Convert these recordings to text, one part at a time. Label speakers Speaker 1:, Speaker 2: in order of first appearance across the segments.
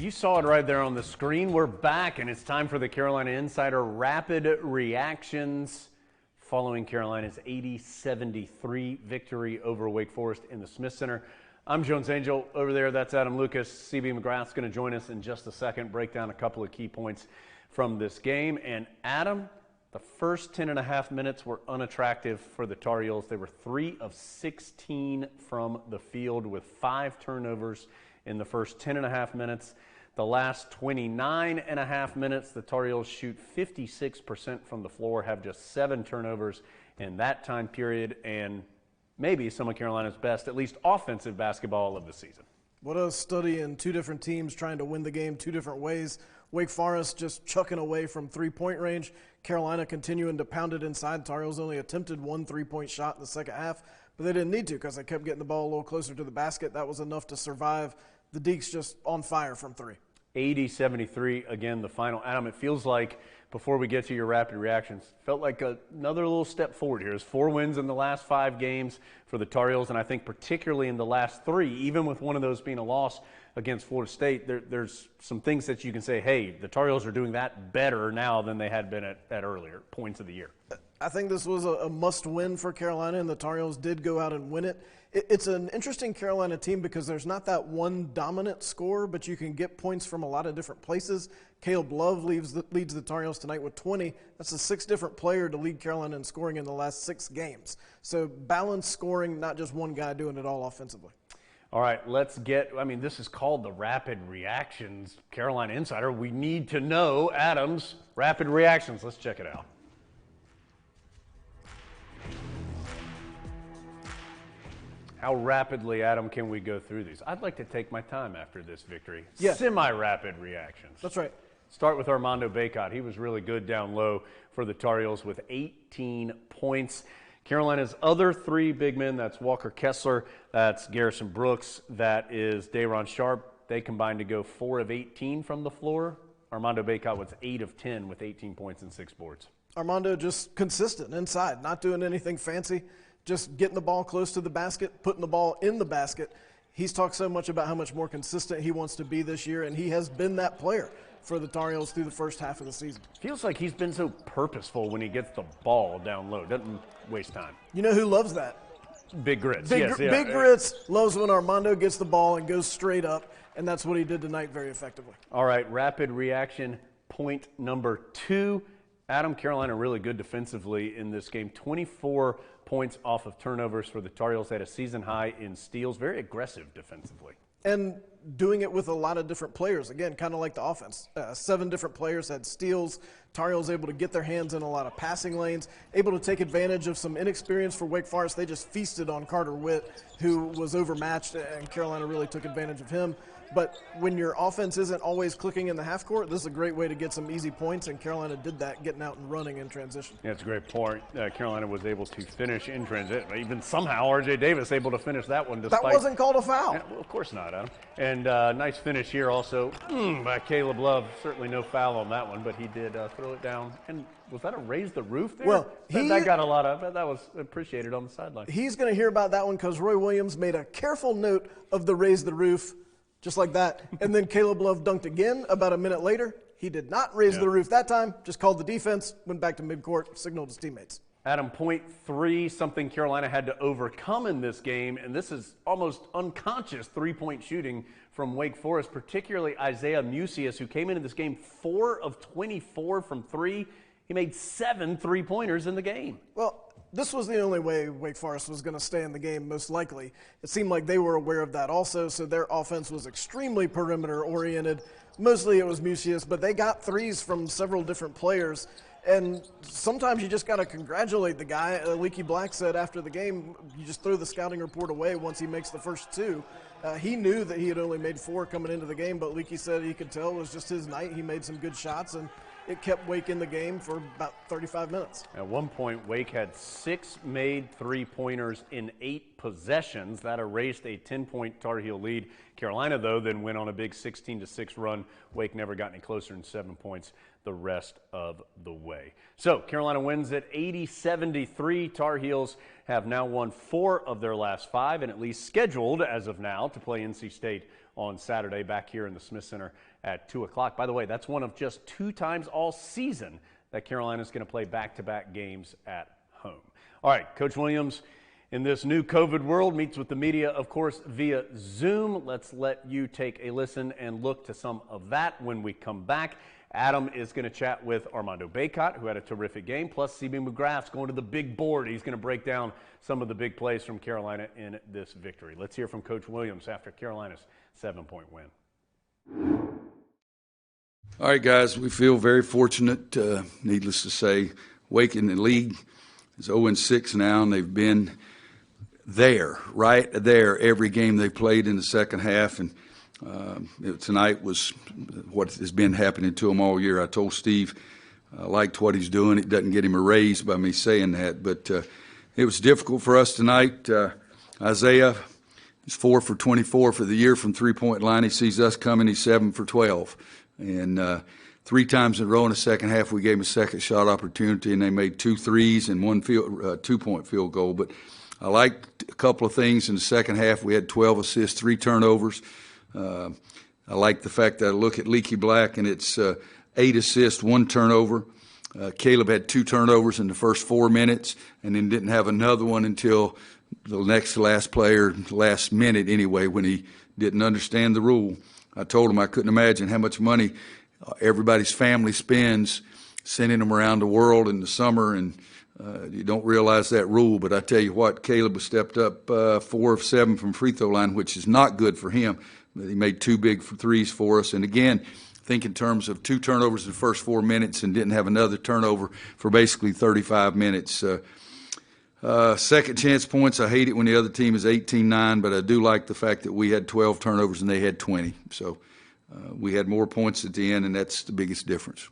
Speaker 1: You saw it right there on the screen. We're back, and it's time for the Carolina Insider Rapid Reactions following Carolina's 80-73 victory over Wake Forest in the Smith Center. I'm Jones Angell. Over there, that's Adam Lucas. CB McGrath's going to join us in just a second, break down a couple of key points from this game. And Adam, the first 10.5 minutes were unattractive for the Tar Heels. They were 3 of 16 from the field with 5 turnovers in the first 10.5 minutes. The last 29.5 minutes, the Tar Heels shoot 56% from the floor, have just 7 turnovers in that time period, and maybe some of Carolina's best, at least offensive basketball of the season.
Speaker 2: What a study in two different teams trying to win the game two different ways. Wake Forest just chucking away from three-point range. Carolina continuing to pound it inside. Tar Heels only attempted 1 3-point shot in the second half, but they didn't need to because they kept getting the ball a little closer to the basket. That was enough to survive. The Deeks just on fire from three.
Speaker 1: 80-73, again, the final. Adam, it feels like, before we get to your rapid reactions, felt like another little step forward here. There's 4 wins in the last 5 games for the Tar Heels, and I think particularly in the last 3, even with one of those being a loss against Florida State, there's some things that you can say, hey, the Tar Heels are doing that better now than they had been at earlier points of the year.
Speaker 2: I think this was a must-win for Carolina, and the Tar Heels did go out and win it. It's an interesting Carolina team because there's not that one dominant scorer, but you can get points from a lot of different places. Caleb Love leads the Tar Heels tonight with 20. That's the 6th different player to lead Carolina in scoring in the last 6 games. So balanced scoring, not just one guy doing it all offensively.
Speaker 1: All right, this is called the Rapid Reactions Carolina Insider. We need to know Adam's Rapid Reactions. Let's check it out. How rapidly, Adam, can we go through these? I'd like to take my time after this victory.
Speaker 2: Yeah.
Speaker 1: Semi-rapid reactions.
Speaker 2: That's right.
Speaker 1: Start with Armando Bacot. He was really good down low for the Tar Heels with 18 points. Carolina's other 3 big men, that's Walker Kessler, that's Garrison Brooks, that is Day'Ron Sharp. They combined to go 4 of 18 from the floor. Armando Bacot was 8 of 10 with 18 points and 6 boards.
Speaker 2: Armando just consistent inside, not doing anything fancy. Just getting the ball close to the basket, putting the ball in the basket. He's talked so much about how much more consistent he wants to be this year, and he has been that player for the Tar Heels through the first half of the season.
Speaker 1: Feels like he's been so purposeful when he gets the ball down low. Doesn't waste time.
Speaker 2: You know who loves that?
Speaker 1: Big Grits.
Speaker 2: Big Grits loves when Armando gets the ball and goes straight up, and that's what he did tonight very effectively. All
Speaker 1: right, rapid reaction point number 2. Adam, Carolina really good defensively in this game. 24 points off of turnovers for the Tar Heels. They had a season high in steals. Very aggressive defensively.
Speaker 2: And doing it with a lot of different players. Again, kind of like the offense. 7 different players had steals. Tar Heels able to get their hands in a lot of passing lanes, able to take advantage of some inexperience for Wake Forest. They just feasted on Carter Witt, who was overmatched, and Carolina really took advantage of him. But when your offense isn't always clicking in the half court, this is a great way to get some easy points, and Carolina did that, getting out and running in transition.
Speaker 1: Yeah, it's a great point. Carolina was able to finish in transition. Even somehow R.J. Davis able to finish that one.
Speaker 2: That wasn't called a foul.
Speaker 1: Yeah, well, of course not, Adam. And nice finish here also by Caleb Love. Certainly no foul on that one, but he did throw it down. And was that a raise the roof there?
Speaker 2: Well,
Speaker 1: that got a lot of, that was appreciated on the sideline.
Speaker 2: He's going to hear about that one because Roy Williams made a careful note of the raise the roof. Just like that. And then Caleb Love dunked again about a minute later. He did not raise the roof that time, just called the defense, went back to midcourt, signaled his teammates.
Speaker 1: Adam, point 3, something Carolina had to overcome in this game, and this is almost unconscious 3-point shooting from Wake Forest, particularly Isaiah Musius, who came into this game 4 of 24 from 3. He made 7 3-pointers in the game.
Speaker 2: Well, this was the only way Wake Forest was going to stay in the game, most likely. It seemed like they were aware of that also, so their offense was extremely perimeter-oriented. Mostly it was Musius, but they got threes from several different players. And sometimes you just got to congratulate the guy. Leaky Black said after the game, you just throw the scouting report away once he makes the first 2. He knew that he had only made 4 coming into the game, but Leaky said he could tell it was just his night. He made some good shots, and it kept Wake in the game for about 35 minutes.
Speaker 1: At one point, Wake had 6 made 3-pointers in 8 possessions. That erased a 10-point Tar Heel lead. Carolina, though, then went on a big 16-6 run. Wake never got any closer than 7 points the rest of the way. So Carolina wins at 80-73. Tar Heels have now won 4 of their last 5 and at least scheduled, as of now, to play NC State on Saturday back here in the Smith Center at 2 o'clock. By the way, that's one of just 2 times all season that Carolina's going to play back-to-back games at home. All right, Coach Williams, in this new COVID world, meets with the media, of course, via Zoom. Let's let you take a listen and look to some of that when we come back. Adam is going to chat with Armando Bacot, who had a terrific game, plus CB McGrath's going to the big board. He's going to break down some of the big plays from Carolina in this victory. Let's hear from Coach Williams after Carolina's 7-point win.
Speaker 3: All right, guys, we feel very fortunate, needless to say. Wake in the league is 0-6 now, and they've been there, right there, every game they played in the second half. And tonight was what has been happening to him all year. I told Steve I liked what he's doing. It doesn't get him a raise by me saying that, but it was difficult for us tonight. Isaiah is 4 for 24 for the year from three-point line. He sees us coming. He's 7 for 12. And 3 times in a row in the second half, we gave them a second shot opportunity, and they made 2 threes and 1 2-point field goal. But I liked a couple of things in the second half. We had 12 assists, 3 turnovers. I like the fact that I look at Leaky Black, and it's 8 assists, 1 turnover. Caleb had 2 turnovers in the first 4 minutes, and then didn't have another one until the next to last player, last minute anyway, when he didn't understand the rule. I told him I couldn't imagine how much money everybody's family spends sending them around the world in the summer, and you don't realize that rule. But I tell you what, Caleb was stepped up 4 of 7 from free throw line, which is not good for him. He made 2 big threes for us. And again, think in terms of 2 turnovers in the first 4 minutes and didn't have another turnover for basically 35 minutes. Second chance points, I hate it when the other team is 18-9, but I do like the fact that we had 12 turnovers and they had 20. So we had more points at the end, and that's the biggest difference.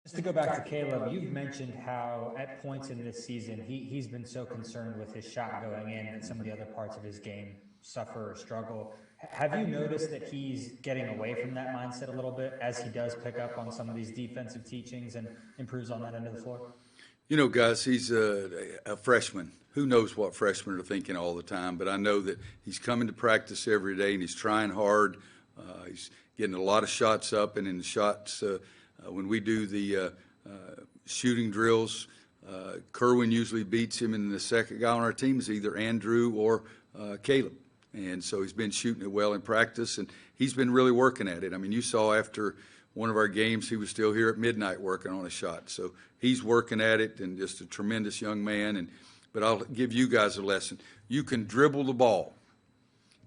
Speaker 4: Just to go back to Caleb, you've mentioned how at points in this season he's been so concerned with his shot going in that some of the other parts of his game suffer or struggle. Have you noticed that he's getting away from that mindset a little bit as he does pick up on some of these defensive teachings and improves on that end of the floor?
Speaker 3: You know, guys, he's a freshman. Who knows what freshmen are thinking all the time, but I know that he's coming to practice every day and he's trying hard. He's getting a lot of shots up, and in the shots, when we do the shooting drills, Kerwin usually beats him, and the second guy on our team is either Andrew or Caleb. And so he's been shooting it well in practice, and he's been really working at it. I mean, you saw after one of our games, he was still here at midnight working on a shot. So he's working at it, and just a tremendous young man. But I'll give you guys a lesson. You can dribble the ball.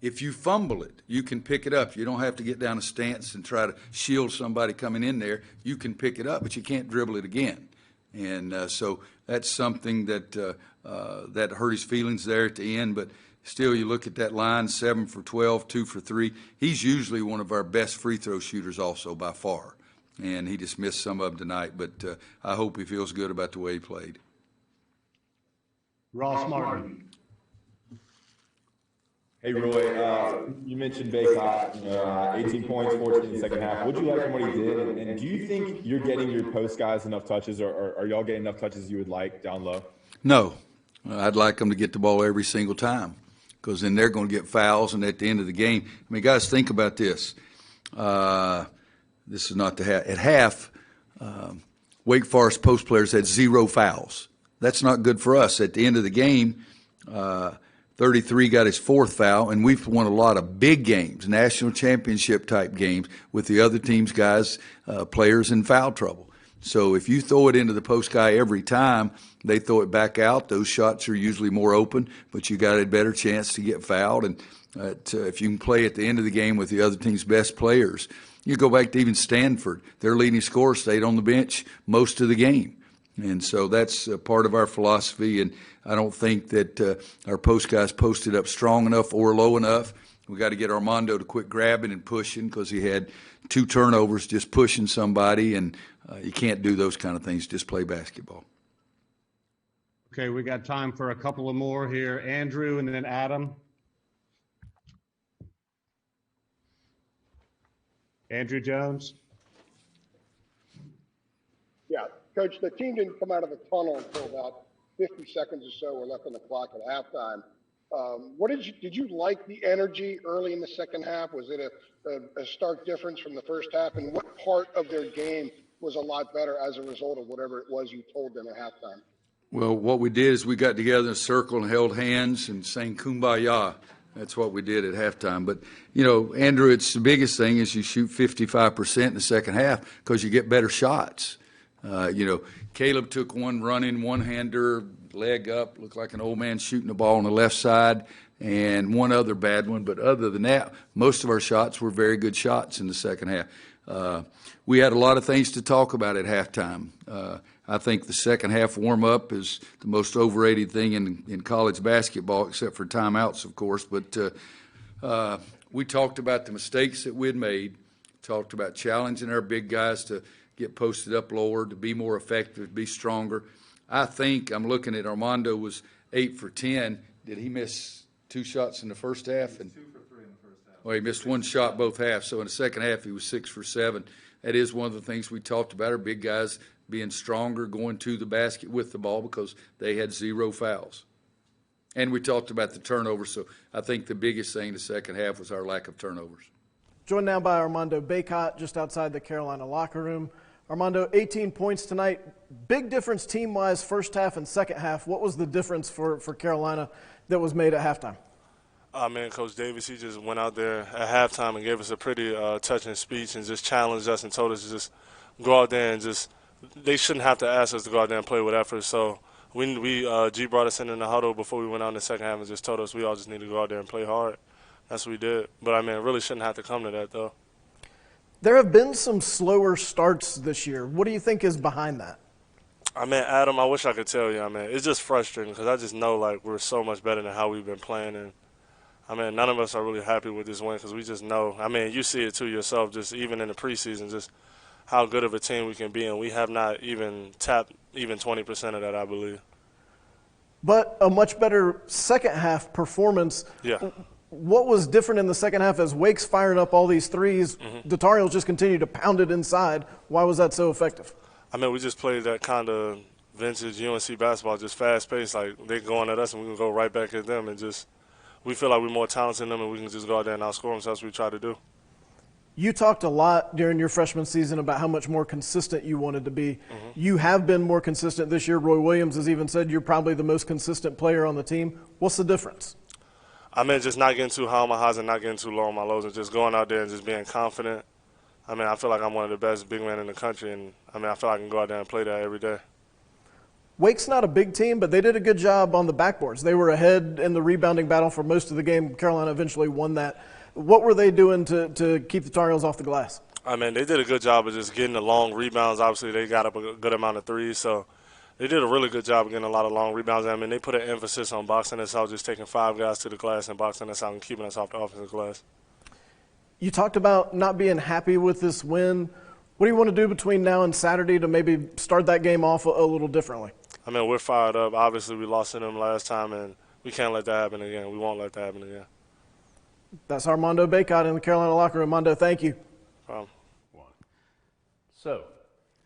Speaker 3: If you fumble it, you can pick it up. You don't have to get down a stance and try to shield somebody coming in there. You can pick it up, but you can't dribble it again. And so that's something that that hurt his feelings there at the end. But still, you look at that line, 7 for 12, 2 for 3. He's usually one of our best free throw shooters also by far. And he just missed some of them tonight. But I hope he feels good about the way he played.
Speaker 5: Ross Martin.
Speaker 6: Hey, Roy, you mentioned Bacot, 18 points, 14 in the second half. What did you like from what he did? And do you think you're getting your post guys enough touches, or are y'all getting enough touches you would like down low?
Speaker 3: No. I'd like them to get the ball every single time, because then they're going to get fouls, and at the end of the game, I mean, guys, think about this. This is not the half. At half, Wake Forest post players had 0 fouls. That's not good for us. At the end of the game, 33 got his 4th foul, and we've won a lot of big games, national championship type games, with the other team's guys, players in foul trouble. So if you throw it into the post guy every time, they throw it back out. Those shots are usually more open, but you got a better chance to get fouled. And if you can play at the end of the game with the other team's best players, you go back to even Stanford. Their leading scorer stayed on the bench most of the game. And so that's part of our philosophy, and I don't think that our post guys posted up strong enough or low enough. We got to get Armando to quit grabbing and pushing, because he had 2 turnovers just pushing somebody, and you can't do those kind of things. Just play basketball.
Speaker 5: Okay, we got time for a couple of more here. Andrew and then Adam. Andrew Jones.
Speaker 7: Yeah, Coach, the team didn't come out of the tunnel until about 50 seconds or so were left on the clock at halftime. What did you like the energy early in the second half? Was it a stark difference from the first half, and what part of their game was a lot better as a result of whatever it was you told them at halftime?
Speaker 3: Well, what we did is we got together in a circle and held hands and sang Kumbaya. That's what we did at halftime. But, you know, Andrew, it's the biggest thing is you shoot 55% in the second half because you get better shots. You know, Caleb took one running, one-hander, leg up, looked like an old man shooting the ball on the left side, and one other bad one. But other than that, most of our shots were very good shots in the second half. We had a lot of things to talk about at halftime. I think the second half warm-up is the most overrated thing in college basketball, except for timeouts, of course. But we talked about the mistakes that we had made, talked about challenging our big guys to get posted up lower, to be more effective, be stronger. I think, I'm looking at Armando was 8 for 10. Did he miss 2 shots in the first half? And
Speaker 8: 2 for 3 in the first half.
Speaker 3: Well, he missed 1 shot both halves. So in the second half, he was 6 for 7. That is one of the things we talked about, our big guys being stronger, going to the basket with the ball because they had 0 fouls. And we talked about the turnovers. So I think the biggest thing in the second half was our lack of turnovers.
Speaker 2: Joined now by Armando Bacot, just outside the Carolina locker room. Armando, 18 points tonight. Big difference team-wise, first half and second half. What was the difference for Carolina that was made at halftime?
Speaker 8: Man, Coach Davis, he just went out there at halftime and gave us a pretty touching speech and just challenged us and told us to just go out there and just – they shouldn't have to ask us to go out there and play with effort. So G brought us in the huddle before we went out in the second half and just told us we all just need to go out there and play hard. That's what we did. But, I mean, it really shouldn't have to come to that, though.
Speaker 2: There have been some slower starts this year. What do you think is behind that?
Speaker 8: I mean, Adam, I wish I could tell you. I mean, it's just frustrating because I just know, like, we're so much better than how we've been playing. And, I mean, none of us are really happy with this win because we just know. I mean, you see it, too, yourself, just even in the preseason, just how good of a team we can be. And we have not even tapped even 20% of that, I believe.
Speaker 2: But a much better second-half performance.
Speaker 8: Yeah.
Speaker 2: What was different in the second half as Wake's firing up all these threes?
Speaker 8: Mm-hmm.
Speaker 2: The Tar Heels just continued to pound it inside. Why was that so effective?
Speaker 8: I mean, we just played that kind of vintage UNC basketball, just fast-paced. Like, they're going at us and we can go right back at them. And just we feel like we're more talented than them and we can just go out there and outscore them. So that's what we try to do.
Speaker 2: You talked a lot during your freshman season about how much more consistent you wanted to be. Mm-hmm. You have been more consistent this year. Roy Williams has even said you're probably the most consistent player on the team. What's the difference?
Speaker 8: I mean, just not getting too high on my highs and not getting too low on my lows and just going out there and just being confident. I mean, I feel like I'm one of the best big men in the country, and, I mean, I feel like I can go out there and play that every day.
Speaker 2: Wake's not a big team, but they did a good job on the backboards. They were ahead in the rebounding battle for most of the game. Carolina eventually won that. What were they doing to keep the Tar Heels off the glass?
Speaker 8: I mean, they did a good job of just getting the long rebounds. Obviously, they got up a good amount of threes, so they did a really good job of getting a lot of long rebounds. I mean, they put an emphasis on boxing us out, just taking 5 guys to the glass and boxing us out and keeping us off the offensive glass. You
Speaker 2: talked about not being happy with this win. What do you want to do between now and Saturday to maybe start that game off a little differently?
Speaker 8: I mean, we're fired up. Obviously, we lost to them last time, and we can't let that happen again. We won't let that happen again.
Speaker 2: That's Armando Bacot in the Carolina locker room. Armando, thank you.
Speaker 1: So,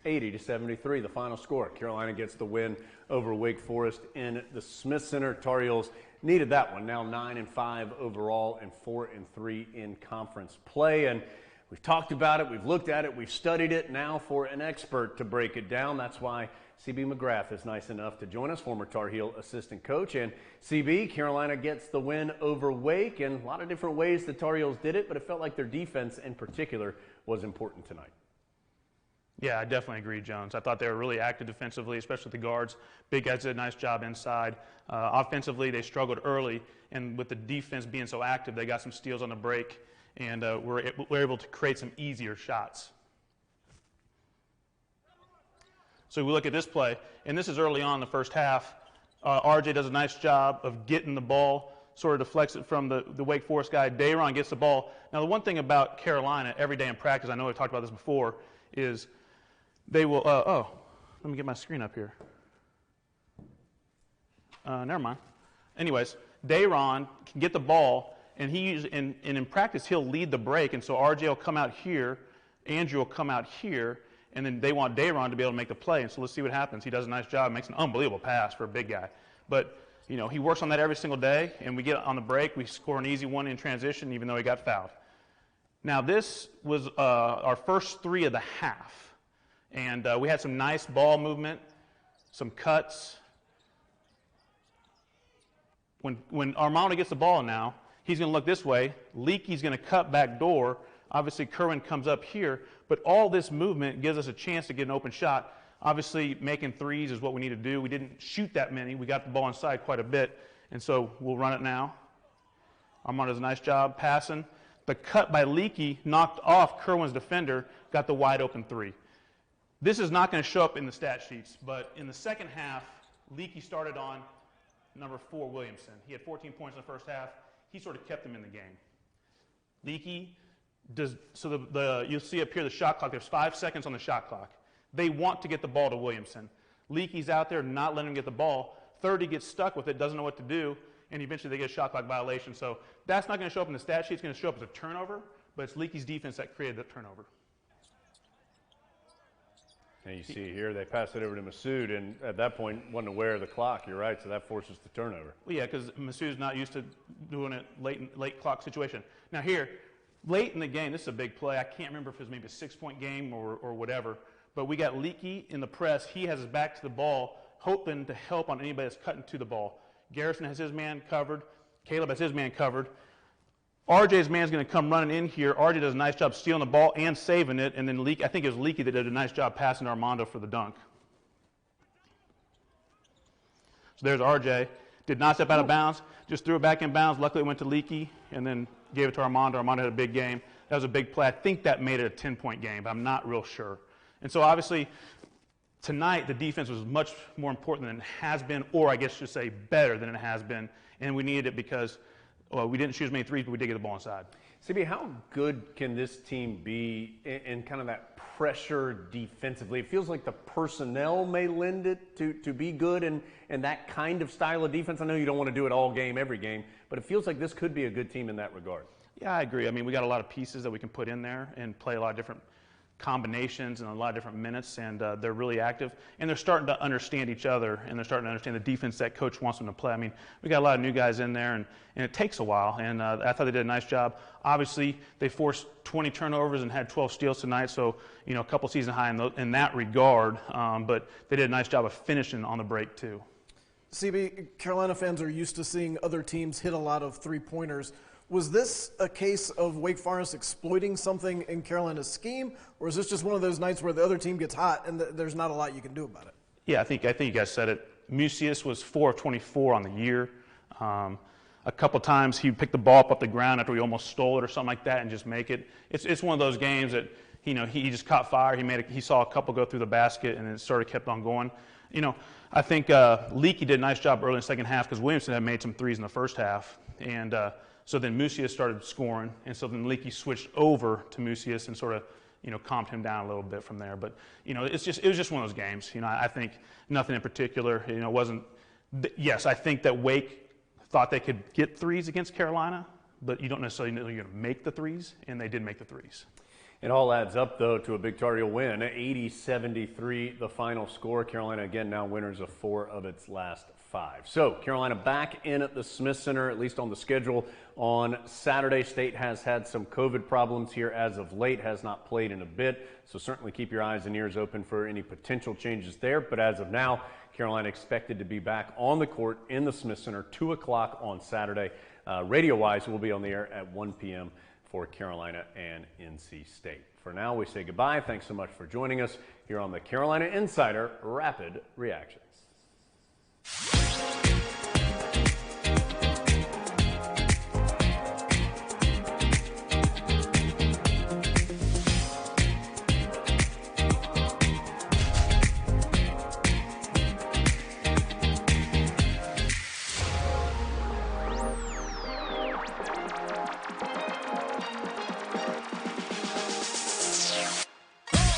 Speaker 1: 80-73, the final score. Carolina gets the win over Wake Forest in the Smith Center. Tar Heels needed that one. Now 9-5 overall and 4-3 in conference play. And we've talked about it, we've looked at it, we've studied it. Now for an expert to break it down. That's why CB McGrath is nice enough to join us, former Tar Heel assistant coach. And CB, Carolina gets the win over Wake, and a lot of different ways the Tar Heels did it, but it felt like their defense in particular was important tonight.
Speaker 9: Yeah, I definitely agree, Jones. I thought they were really active defensively, especially with the guards. Big guys did a nice job inside. Offensively, they struggled early, and with the defense being so active, they got some steals on the break, and were able to create some easier shots. So we look at this play, and this is early on in the first half. RJ does a nice job of getting the ball, sort of deflects it from the Wake Forest guy. Dayron gets the ball. Now, the one thing about Carolina every day in practice, I know we've talked about this before, is they will, let me get my screen up here. Never mind. Anyways, Dayron can get the ball, and in practice he'll lead the break, and so RJ will come out here, Andrew will come out here, and then they want Dayron to be able to make the play. And so let's see what happens. He does a nice job, makes an unbelievable pass for a big guy. But, you know, he works on that every single day, and we get on the break, we score an easy one in transition even though he got fouled. Now, this was our first three of the half. And we had some nice ball movement, some cuts. When Armando gets the ball now, he's going to look this way. Leakey's going to cut back door. Obviously, Kerwin comes up here. But all this movement gives us a chance to get an open shot. Obviously, making threes is what we need to do. We didn't shoot that many. We got the ball inside quite a bit. And so we'll run it now. Armando does a nice job passing. The cut by Leakey knocked off Kerwin's defender, got the wide open three. This is not going to show up in the stat sheets, but in the second half, Leakey started on number 4, Williamson. He had 14 points in the first half. He sort of kept him in the game. Leakey does, so you'll see up here the shot clock. There's 5 seconds on the shot clock. They want to get the ball to Williamson. Leakey's out there not letting him get the ball. 30 gets stuck with it, doesn't know what to do, and eventually they get a shot clock violation. So that's not going to show up in the stat sheet. It's going to show up as a turnover, but it's Leakey's defense that created the turnover.
Speaker 1: And you see here, they pass it over to Masood, and at that point, wasn't aware of the clock. You're right, so that forces the turnover.
Speaker 9: Well, yeah, because Masood's not used to doing it late clock situation. Now here, late in the game, this is a big play. I can't remember if it was maybe a 6-point game or whatever, but we got Leakey in the press. He has his back to the ball, hoping to help on anybody that's cutting to the ball. Garrison has his man covered. Caleb has his man covered. RJ's man's going to come running in here. RJ does a nice job stealing the ball and saving it, and then I think it was Leakey that did a nice job passing to Armando for the dunk. So there's RJ. Did not step out of bounds, just threw it back in bounds. Luckily it went to Leakey, and then gave it to Armando. Armando had a big game. That was a big play. I think that made it a 10-point game, but I'm not real sure. And so obviously tonight the defense was much more important than it has been, or I guess I should say better than it has been, and we needed it because we didn't shoot as many threes, but we did get the ball inside.
Speaker 1: CB, how good can this team be in kind of that pressure defensively? It feels like the personnel may lend it to be good in that kind of style of defense. I know you don't want to do it all game, every game, but it feels like this could be a good team in that regard.
Speaker 9: Yeah, I agree. I mean, we got a lot of pieces that we can put in there and play a lot of different combinations and a lot of different minutes, and they're really active, and they're starting to understand each other, and they're starting to understand the defense that coach wants them to play. I mean, we got a lot of new guys in there, and it takes a while, and I thought they did a nice job. Obviously, they forced 20 turnovers and had 12 steals tonight, so, you know, a couple season high in that regard, but they did a nice job of finishing on the break, too.
Speaker 2: CB, Carolina fans are used to seeing other teams hit a lot of three-pointers. Was this a case of Wake Forest exploiting something in Carolina's scheme, or is this just one of those nights where the other team gets hot and there's not a lot you can do about it?
Speaker 9: Yeah, I think you guys said it. Musius was 4 of 24 on the year. A couple times he picked the ball up off the ground after we almost stole it or something like that and just make it. It's one of those games that, you know, he just caught fire. He saw a couple go through the basket and it sort of kept on going. You know, I think Leakey did a nice job early in the second half because Williamson had made some threes in the first half, and so then Musius started scoring, and so then Leakey switched over to Musius and sort of, you know, calmed him down a little bit from there. But, you know, it was just one of those games. You know, I think nothing in particular. You know, it wasn't. Yes, I think that Wake thought they could get threes against Carolina, but you don't necessarily know you're going to make the threes, and they did make the threes.
Speaker 1: It all adds up, though, to a big Tar Heel win. 80-73, the final score. Carolina, again, now winners of 4 of its last 5. So Carolina back in at the Smith Center, at least on the schedule, on Saturday. State has had some COVID problems here as of late, has not played in a bit. So certainly keep your eyes and ears open for any potential changes there. But as of now, Carolina expected to be back on the court in the Smith Center, 2 o'clock on Saturday. Radio-wise, we'll be on the air at 1 p.m. for Carolina and NC State. For now, we say goodbye. Thanks so much for joining us here on the Carolina Insider Rapid Reactions.